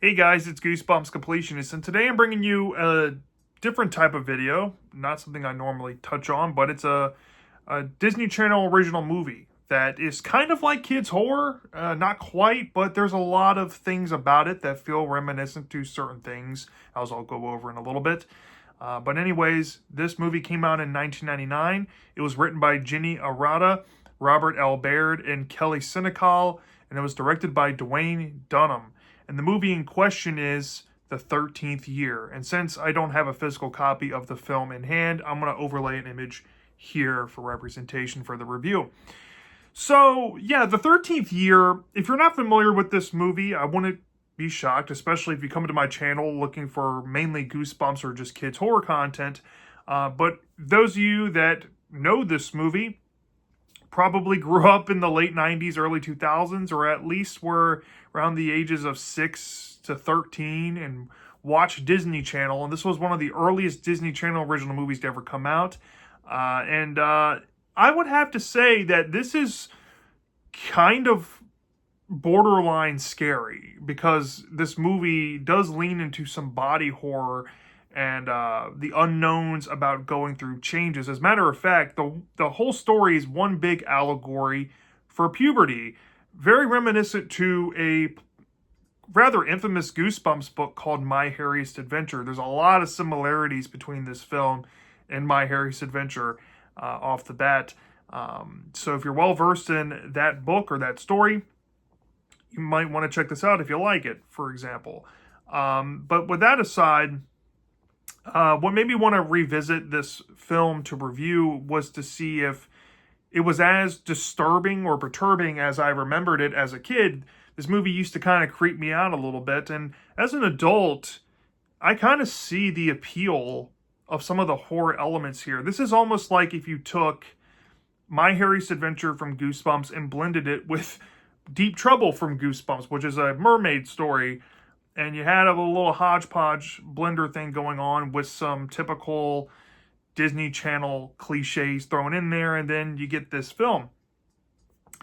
Hey guys, it's Goosebumps Completionist, and today I'm bringing you a different type of video. Not something I normally touch on, but it's a Disney Channel original movie that is kind of like kids' horror. Not quite, but there's a lot of things about it that feel reminiscent to certain things, as I'll go over in a little bit. But anyways, this movie came out in 1999. It was written by Ginny Arata, Robert L. Baird, and Kelly Senecal, and it was directed by Dwayne Dunham. And the movie in question is The 13th Year. And since I don't have a physical copy of the film in hand, I'm going to overlay an image here for representation for the review. So, yeah, The 13th Year, if you're not familiar with this movie, I wouldn't be shocked, especially if you come to my channel looking for mainly Goosebumps or just kids horror content. But those of you that know this movie probably grew up in the late 90s, early 2000s, or at least were around the ages of 6 to 13 and watched Disney Channel. And this was one of the earliest Disney Channel original movies to ever come out. I would have to say that this is kind of borderline scary because this movie does lean into some body horror and the unknowns about going through changes. As a matter of fact, the whole story is one big allegory for puberty, very reminiscent to a rather infamous Goosebumps book called My Harriest Adventure. There's a lot of similarities between this film and My Harriest Adventure off the bat. So if you're well versed in that book or that story, you might want to check this out if you like it, for example. But with that aside, what made me want to revisit this film to review was to see if it was as disturbing or perturbing as I remembered it as a kid. This movie used to kind of creep me out a little bit, and as an adult, I kind of see the appeal of some of the horror elements here. This is almost like if you took My Harriest Adventure from Goosebumps and blended it with Deep Trouble from Goosebumps, which is a mermaid story, and you had a little hodgepodge blender thing going on with some typical Disney Channel cliches thrown in there, and then you get this film.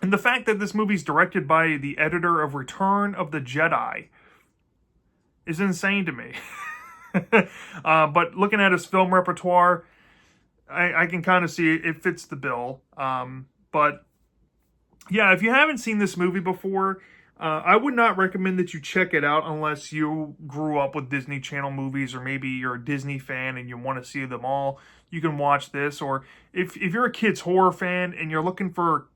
And the fact that this movie's directed by the editor of Return of the Jedi is insane to me. But looking at his film repertoire, I can kind of see it fits the bill. But yeah, if you haven't seen this movie before, I would not recommend that you check it out unless you grew up with Disney Channel movies, or maybe you're a Disney fan and you want to see them all. You can watch this. Or if you're a kids horror fan and you're looking for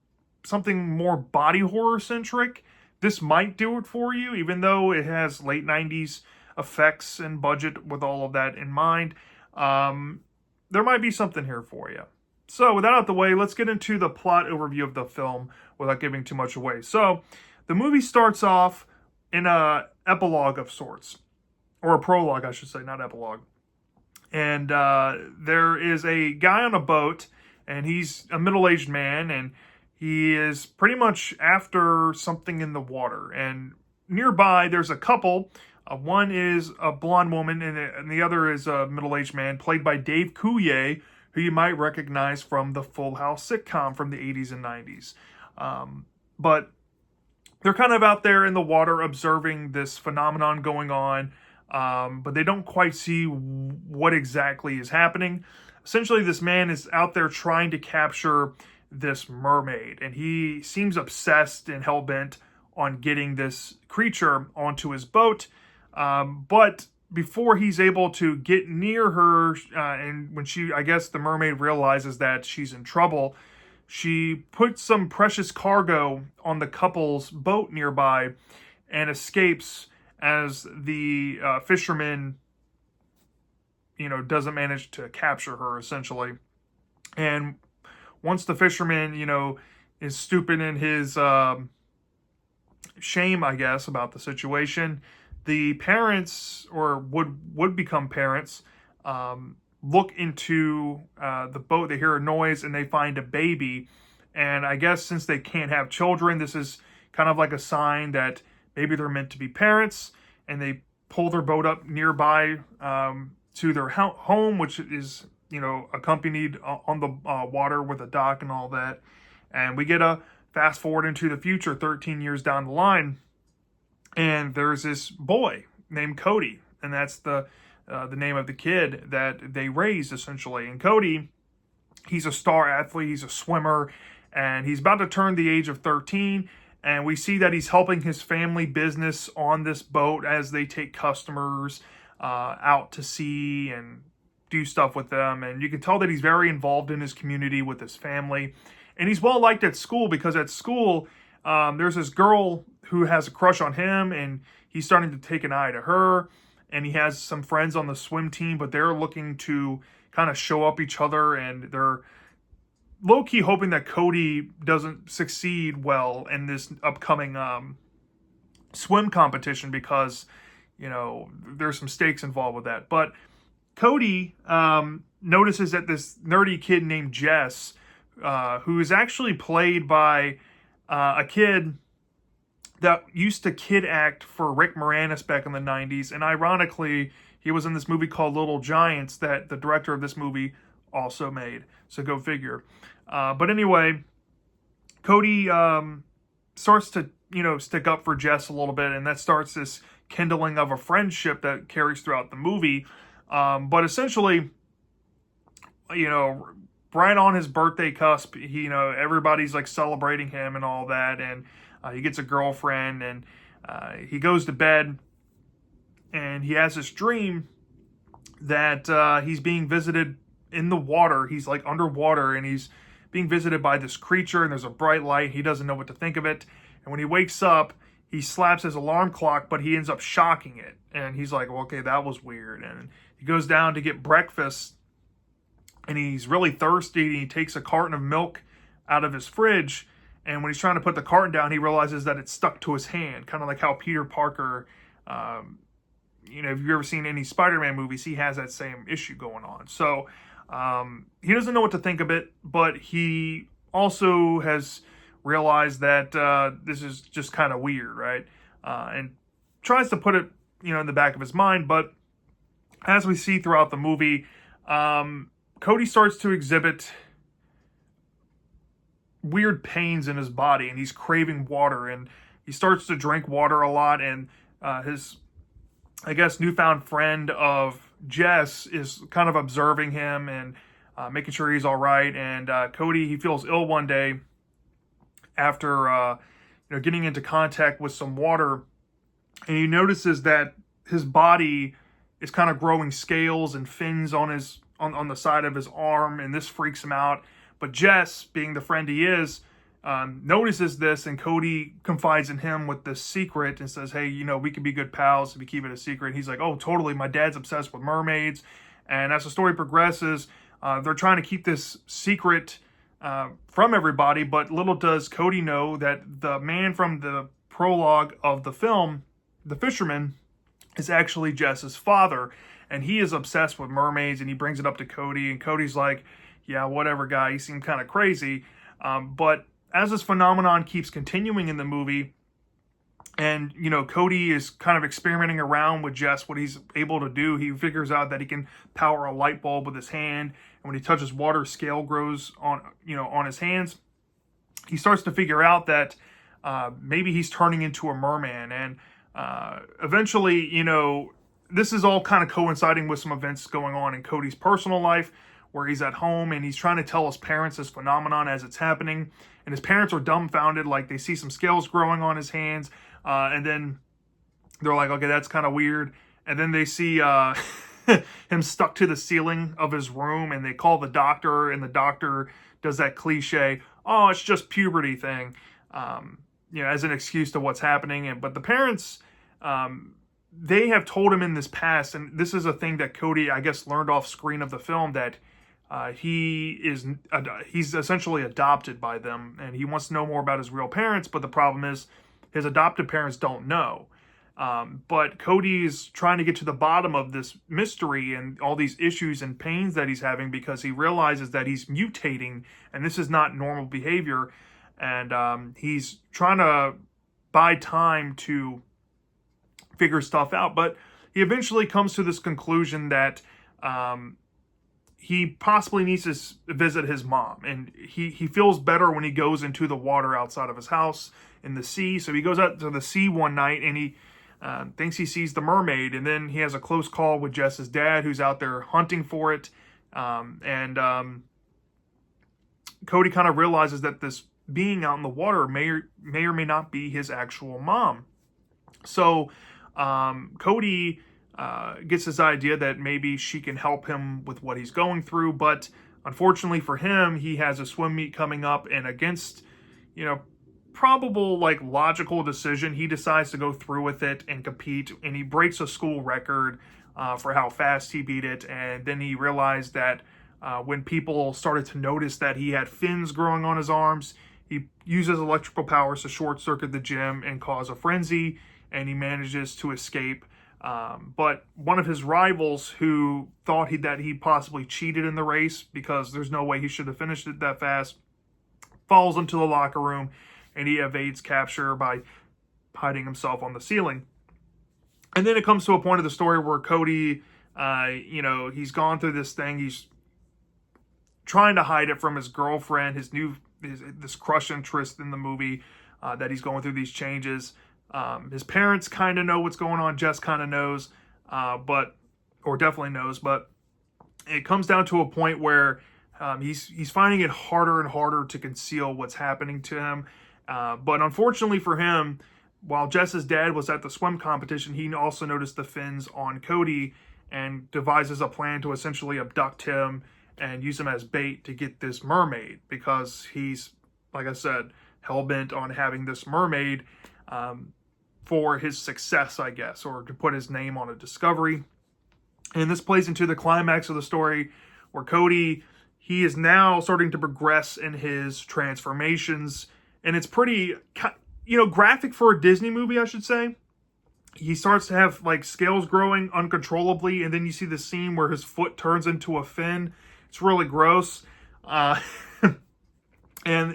something more body horror centric, this might do it for you, even though it has late 90s effects and budget with all of that in mind. There might be something here for you. So with that out of the way, let's get into the plot overview of the film without giving too much away. So the movie starts off in a epilogue of sorts, or a prologue, I should say, not epilogue. And there is a guy on a boat, and he's a middle-aged man, and he is pretty much after something in the water. And nearby, there's a couple. One is a blonde woman, and the other is a middle-aged man, played by Dave Coulier, who you might recognize from the Full House sitcom from the 80s and 90s. But they're kind of out there in the water observing this phenomenon going on, but they don't quite see what exactly is happening. Essentially, this man is out there trying to capture this mermaid, and he seems obsessed and hell-bent on getting this creature onto his boat. But before he's able to get near her, and when I guess the mermaid realizes that she's in trouble, she puts some precious cargo on the couple's boat nearby and escapes as the fisherman, doesn't manage to capture her, essentially. And once the fisherman, is stooping in his shame, I guess, about the situation, the parents, or would become parents, look into the boat. They hear a noise and they find a baby. And I guess since they can't have children, this is kind of like a sign that maybe they're meant to be parents. And they pull their boat up nearby to their home, which is, accompanied on the water with a dock and all that. And we get a fast forward into the future, 13 years down the line. And there's this boy named Cody, and that's the name of the kid that they raised, essentially. And Cody, he's a star athlete, he's a swimmer, and he's about to turn the age of 13. And we see that he's helping his family business on this boat as they take customers out to sea and do stuff with them. And you can tell that he's very involved in his community with his family. And he's well liked at school, because at school, there's this girl who has a crush on him, and he's starting to take an eye to her. And he has some friends on the swim team, but they're looking to kind of show up each other, and they're low-key hoping that Cody doesn't succeed well in this upcoming swim competition, because, you know, there's some stakes involved with that. But Cody notices that this nerdy kid named Jess, who is actually played by a kid that used to kid act for Rick Moranis back in the 90s. And ironically, he was in this movie called Little Giants that the director of this movie also made. So go figure. But anyway, Cody starts to, you know, stick up for Jess a little bit. And that starts this kindling of a friendship that carries throughout the movie. But essentially, you know, right on his birthday cusp, he, you know, everybody's like celebrating him and all that. And he gets a girlfriend, and he goes to bed, and he has this dream that he's being visited in the water. He's like underwater, and he's being visited by this creature, and there's a bright light. He doesn't know what to think of it. And when he wakes up, he slaps his alarm clock, but he ends up shocking it. And he's like, well, okay, that was weird. And he goes down to get breakfast, and he's really thirsty, and he takes a carton of milk out of his fridge. And when he's trying to put the carton down, he realizes that it's stuck to his hand, kind of like how Peter Parker, you know, if you've ever seen any Spider-Man movies, he has that same issue going on. So he doesn't know what to think of it, but he also has realized that this is just kind of weird, right? And tries to put it, you know, in the back of his mind. But as we see throughout the movie, Cody starts to exhibit weird pains in his body, and he's craving water, and he starts to drink water a lot. And his, I guess, newfound friend of Jess is kind of observing him and making sure he's all right. And Cody, he feels ill one day after you know, getting into contact with some water, and he notices that his body is kind of growing scales and fins on his on the side of his arm, and this freaks him out. But Jess, being the friend he is, notices this, and Cody confides in him with this secret and says, hey, you know, we could be good pals if we keep it a secret. And he's like, oh, totally. My dad's obsessed with mermaids. And as the story progresses, they're trying to keep this secret from everybody. But little does Cody know that the man from the prologue of the film, the fisherman, is actually Jess's father. And he is obsessed with mermaids, and he brings it up to Cody. And Cody's like, yeah, whatever, guy. You seem kind of crazy. But as this phenomenon keeps continuing in the movie, and, you know, Cody is kind of experimenting around with Jess, what he's able to do, he figures out that he can power a light bulb with his hand. And when he touches water, scale grows on, you know, on his hands. He starts to figure out that maybe he's turning into a merman. And eventually, you know, this is all kind of coinciding with some events going on in Cody's personal life, where he's at home and he's trying to tell his parents this phenomenon as it's happening. And his parents are dumbfounded, like they see some scales growing on his hands. And then they're like, okay, that's kind of weird. And then they see him stuck to the ceiling of his room, and they call the doctor, and the doctor does that cliche, oh, it's just puberty thing, you know, as an excuse to what's happening. And but the parents, they have told him in this past, and this is a thing that Cody, I guess, learned off screen of the film, that he's essentially adopted by them, and he wants to know more about his real parents. But the problem is his adopted parents don't know. But Cody's trying to get to the bottom of this mystery and all these issues and pains that he's having, because he realizes that he's mutating, and this is not normal behavior. And he's trying to buy time to figure stuff out. But he eventually comes to this conclusion that he possibly needs to visit his mom. And he feels better when he goes into the water outside of his house in the sea. So he goes out to the sea one night, and he thinks he sees the mermaid, and then he has a close call with Jess's dad, who's out there hunting for it. Cody kind of realizes that this being out in the water may or may not be his actual mom. So Cody gets this idea that maybe she can help him with what he's going through, but unfortunately for him, he has a swim meet coming up, and against, probable logical decision, he decides to go through with it and compete, and he breaks a school record for how fast he beat it. And then he realized that when people started to notice that he had fins growing on his arms, he uses electrical powers to short circuit the gym and cause a frenzy, and he manages to escape. But one of his rivals, who thought that he possibly cheated in the race because there's no way he should have finished it that fast, falls into the locker room, and he evades capture by hiding himself on the ceiling. And then it comes to a point of the story where Cody, he's gone through this thing. He's trying to hide it from his girlfriend, this crush interest in the movie, that he's going through these changes. His parents kind of know what's going on. Jess kind of knows, or definitely knows, but it comes down to a point where he's finding it harder and harder to conceal what's happening to him. But unfortunately for him, while Jess's dad was at the swim competition, he also noticed the fins on Cody and devises a plan to essentially abduct him and use him as bait to get this mermaid, because he's, like I said, hell-bent on having this mermaid for his success, I guess, or to put his name on a discovery. And this plays into the climax of the story, where Cody, he is now starting to progress in his transformations, and it's pretty, graphic for a Disney movie, I should say. He starts to have scales growing uncontrollably, and then you see the scene where his foot turns into a fin. It's really gross. And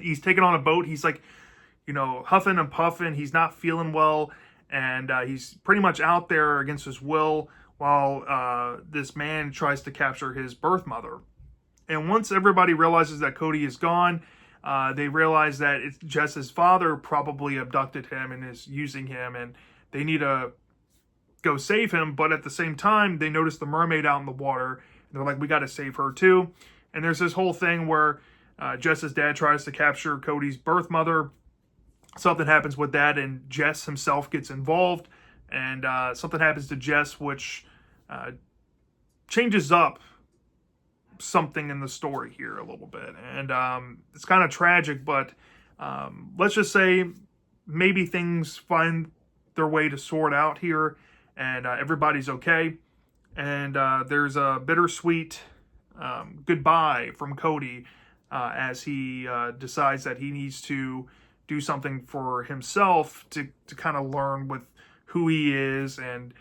he's taken on a boat. He's huffing and puffing. He's not feeling well, and he's pretty much out there against his will while this man tries to capture his birth mother. And once everybody realizes that Cody is gone, they realize that it's Jess's father probably abducted him and is using him, and they need to go save him. But at the same time, they notice the mermaid out in the water, and they're like, we got to save her too. And there's this whole thing where Jess's dad tries to capture Cody's birth mother. Something happens with that, and Jess himself gets involved, and something happens to Jess which changes up something in the story here a little bit. And it's kind of tragic, but let's just say maybe things find their way to sort out here, and everybody's okay. And there's a bittersweet goodbye from Cody as he decides that he needs to do something for himself to kind of learn with who he is, and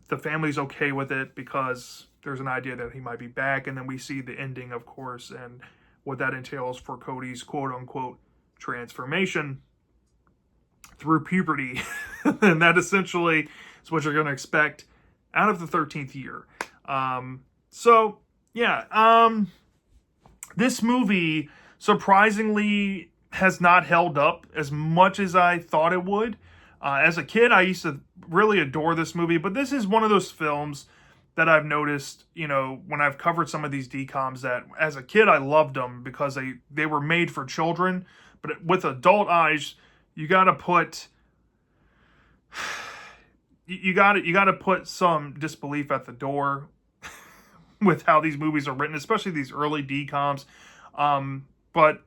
the family's okay with it because there's an idea that he might be back. And then we see the ending, of course, and what that entails for Cody's quote-unquote transformation through puberty. And that essentially is what you're going to expect out of the 13th year. This movie surprisingly has not held up as much as I thought it would. As a kid, I used to really adore this movie, but this is one of those films that I've noticed, when I've covered some of these DCOMs, that as a kid I loved them because they were made for children, but with adult eyes, you got to put some disbelief at the door with how these movies are written, especially these early DCOMs. But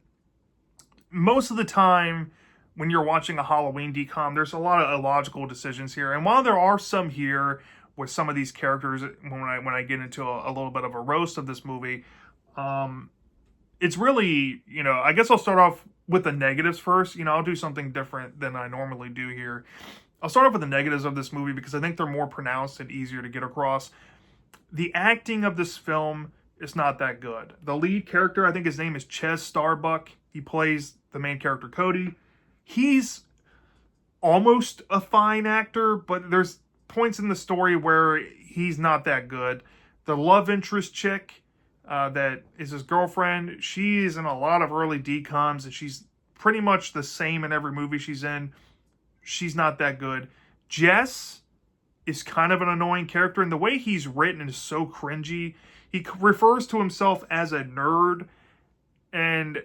most of the time, when you're watching a Halloween DCOM, there's a lot of illogical decisions here. And while there are some here with some of these characters, when I get into a little bit of a roast of this movie, it's really, I guess I'll start off with the negatives first. I'll do something different than I normally do here. I'll start off with the negatives of this movie because I think they're more pronounced and easier to get across. The acting of this film is not that good. The lead character, I think his name is Ches Starbuck. He plays the main character, Cody. He's almost a fine actor, but there's points in the story where he's not that good. The love interest chick that is his girlfriend, she is in a lot of early DCOMs, and she's pretty much the same in every movie she's in. She's not that good. Jess is kind of an annoying character, and the way he's written is so cringy. He refers to himself as a nerd, and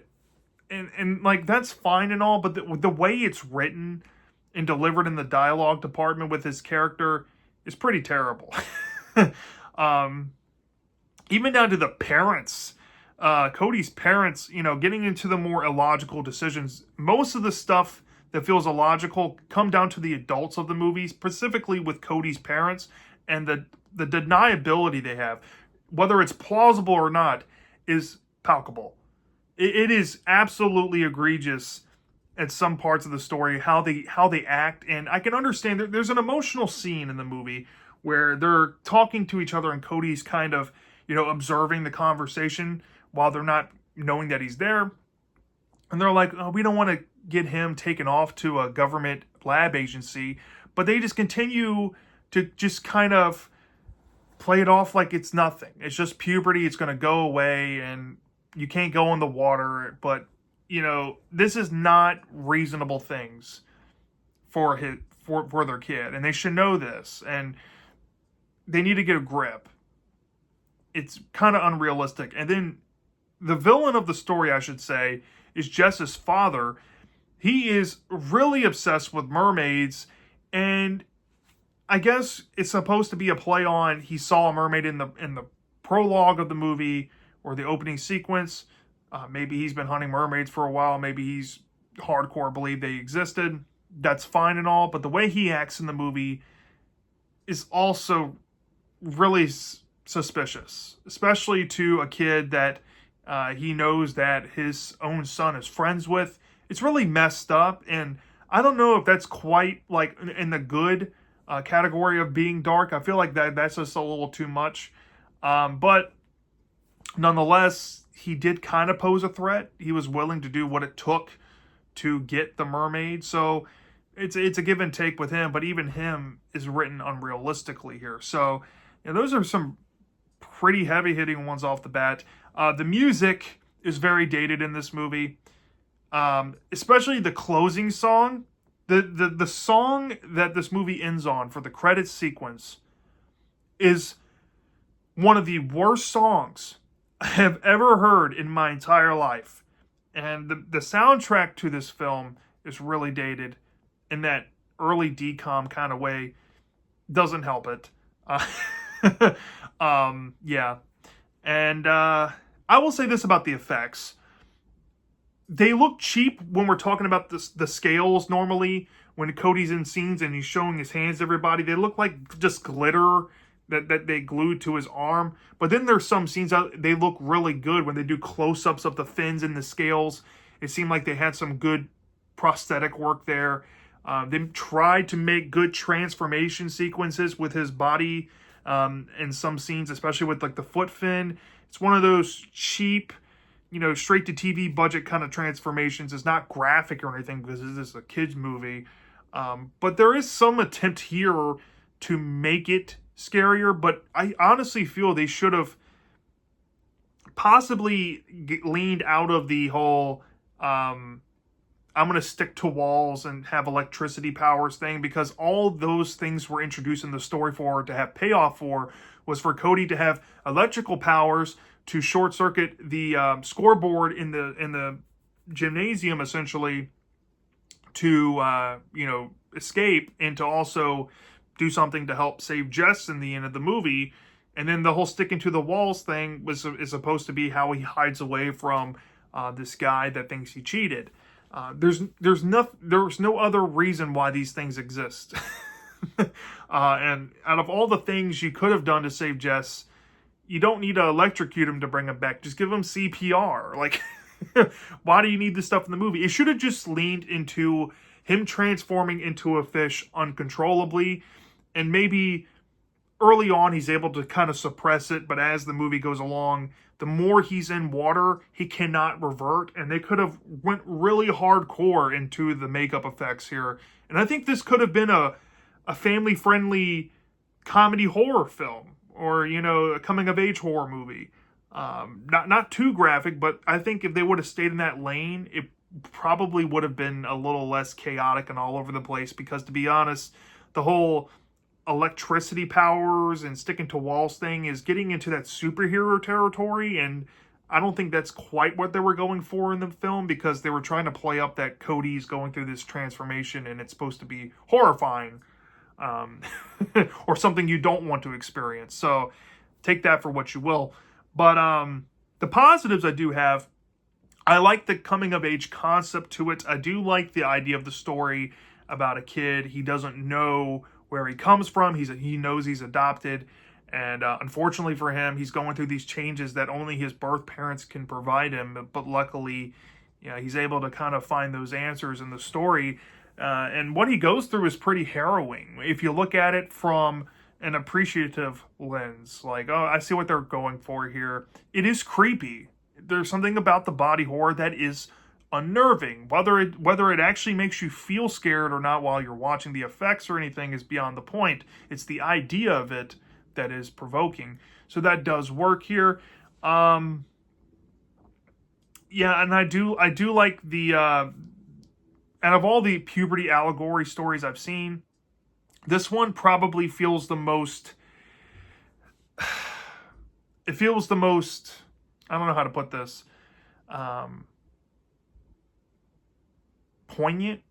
like, that's fine and all, but the way it's written and delivered in the dialogue department with his character is pretty terrible. Even down to the parents, Cody's parents, getting into the more illogical decisions. Most of the stuff that feels illogical come down to the adults of the movie, specifically with Cody's parents, and the deniability they have, whether it's plausible or not, is palpable. It is absolutely egregious at some parts of the story how they act, and I can understand there's an emotional scene in the movie where they're talking to each other, and Cody's kind of observing the conversation while they're not knowing that he's there, and they're like, oh, we don't want to get him taken off to a government lab agency, but they just continue to just kind of play it off like it's nothing. It's just puberty. It's going to go away, and you can't go in the water. But this is not reasonable things for their kid, and they should know this, and they need to get a grip. It's kind of unrealistic. And then the villain of the story, I should say, is Jess's father. He is really obsessed with mermaids, and I guess it's supposed to be a play on he saw a mermaid in the prologue of the movie or the opening sequence. Maybe he's been hunting mermaids for a while. Maybe he's hardcore believed they existed. That's fine and all, but the way he acts in the movie is also really suspicious, especially to a kid that he knows that his own son is friends with. It's really messed up, and I don't know if that's quite like in the good category of being dark. I feel like that's just a little too much. But nonetheless, he did kind of pose a threat. He was willing to do what it took to get the mermaid. So it's a give and take with him, but even him is written unrealistically here. So those are some pretty heavy-hitting ones off the bat. The music is very dated in this movie, especially the closing song. The song that this movie ends on for the credits sequence is one of the worst songs I have ever heard in my entire life. And the soundtrack to this film is really dated in that early DCOM kind of way. Doesn't help it. Yeah. And I will say this about the effects. They look cheap when we're talking about the scales normally. When Cody's in scenes and he's showing his hands to everybody, they look like just glitter that they glued to his arm. But then there's some scenes they look really good when they do close-ups of the fins and the scales. It seemed like they had some good prosthetic work there. They tried to make good transformation sequences with his body in some scenes, especially with like the foot fin. It's one of those cheap, straight to TV budget kind of transformations. It's not graphic or anything because this is a kids movie. But there is some attempt here to make it scarier, but I honestly feel they should have possibly leaned out of the whole I'm going to stick to walls and have electricity powers thing, because all those things were introduced in the story for to have payoff for was for Cody to have electrical powers to short circuit the scoreboard in the gymnasium, essentially, to escape, and to also do something to help save Jess in the end of the movie. And then the whole sticking to the walls thing is supposed to be how he hides away from this guy that thinks he cheated. There's no other reason why these things exist. And out of all the things you could have done to save Jess, you don't need to electrocute him to bring him back. Just give him CPR. Like, why do you need this stuff in the movie? It should have just leaned into him transforming into a fish uncontrollably, and maybe early on he's able to kind of suppress it, but as the movie goes along, the more he's in water, he cannot revert, and they could have went really hardcore into the makeup effects here. And I think this could have been a family-friendly comedy horror film, or, a coming-of-age horror movie. Not too graphic, but I think if they would have stayed in that lane, it probably would have been a little less chaotic and all over the place, because, to be honest, the whole electricity powers and sticking to walls thing is getting into that superhero territory, and I don't think that's quite what they were going for in the film, because they were trying to play up that Cody's going through this transformation and it's supposed to be horrifying, or something you don't want to experience. So take that for what you will. But the positives I do have, I like the coming of age concept to it. I do like the idea of the story about a kid. He doesn't know where he comes from. He knows he's adopted. And unfortunately for him, he's going through these changes that only his birth parents can provide him. But luckily, he's able to kind of find those answers in the story. And what he goes through is pretty harrowing. If you look at it from an appreciative lens, like, oh, I see what they're going for here. It is creepy. There's something about the body horror that is unnerving. Whether it actually makes you feel scared or not while you're watching the effects or anything is beyond the point. It's the idea of it that is provoking. So that does work here. Yeah, and I do like the out of all the puberty allegory stories I've seen, this one probably feels the most, it feels the most, I don't know how to put this, poignant.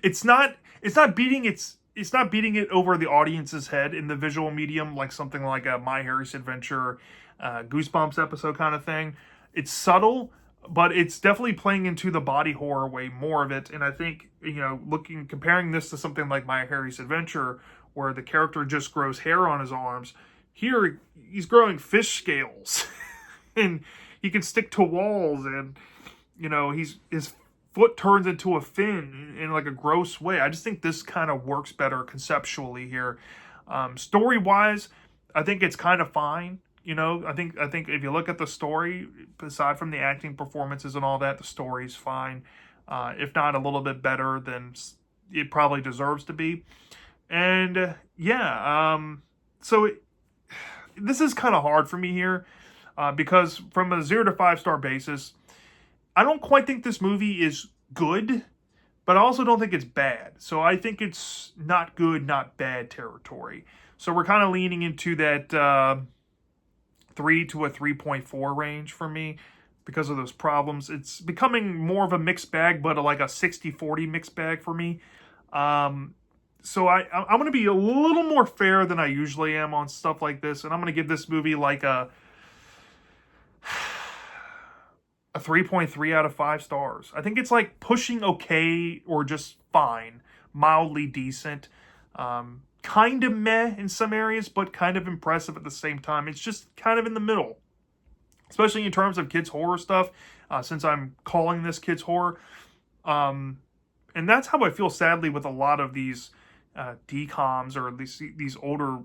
It's not beating it over the audience's head in the visual medium, like something like a My Harry's Adventure, Goosebumps episode kind of thing. It's subtle, but it's definitely playing into the body horror way more of it. And I think, comparing this to something like My Harry's Adventure, where the character just grows hair on his arms, here he's growing fish scales, and he can stick to walls, and his foot turns into a fin in like a gross way. I just think this kind of works better conceptually here. Story-wise, I think it's kind of fine. I think if you look at the story, aside from the acting performances and all that, the story's fine. If not a little bit better than it probably deserves to be. And this is kind of hard for me here, because from a 0 to 5 star basis, I don't quite think this movie is good, but I also don't think it's bad. So I think it's not good, not bad territory. So we're kind of leaning into that 3 to a 3.4 range for me because of those problems. It's becoming more of a mixed bag, but like a 60-40 mixed bag for me. So I'm going to be a little more fair than I usually am on stuff like this, and I'm going to give this movie like a 3.3 out of 5 stars. I think it's like pushing okay or just fine, mildly decent, kind of meh in some areas, but kind of impressive at the same time. It's just kind of in the middle, especially in terms of kids horror stuff, since I'm calling this kids horror. And that's how I feel, sadly, with a lot of these DCOMs or these older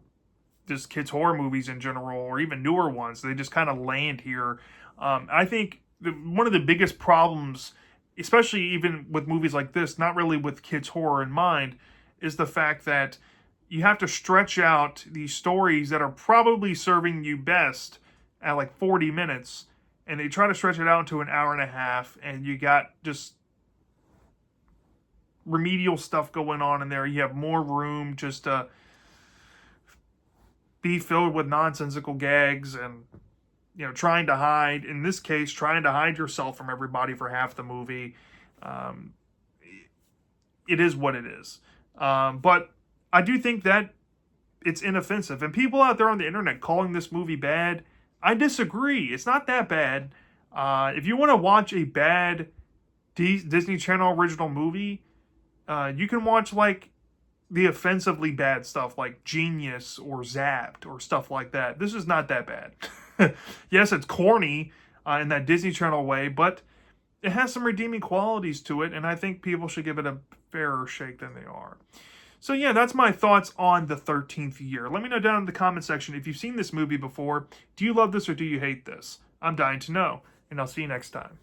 just kids horror movies in general, or even newer ones. They just kind of land here. I think one of the biggest problems, especially even with movies like this, not really with kids horror in mind, is the fact that you have to stretch out these stories that are probably serving you best at like 40 minutes, and they try to stretch it out into an hour and a half, and you got just remedial stuff going on in there. You have more room just to be filled with nonsensical gags and trying to hide, in this case, trying to hide yourself from everybody for half the movie. It is what it is. But I do think that it's inoffensive. And people out there on the internet calling this movie bad, I disagree. It's not that bad. If you want to watch a bad Disney Channel original movie, you can watch like the offensively bad stuff like Genius or Zapped or stuff like that. This is not that bad. Yes, it's corny in that Disney Channel way, but it has some redeeming qualities to it, and I think people should give it a fairer shake than they are. So yeah, that's my thoughts on the 13th Year. Let me know down in the comment section if you've seen this movie before. Do you love this or do you hate this? I'm dying to know, and I'll see you next time.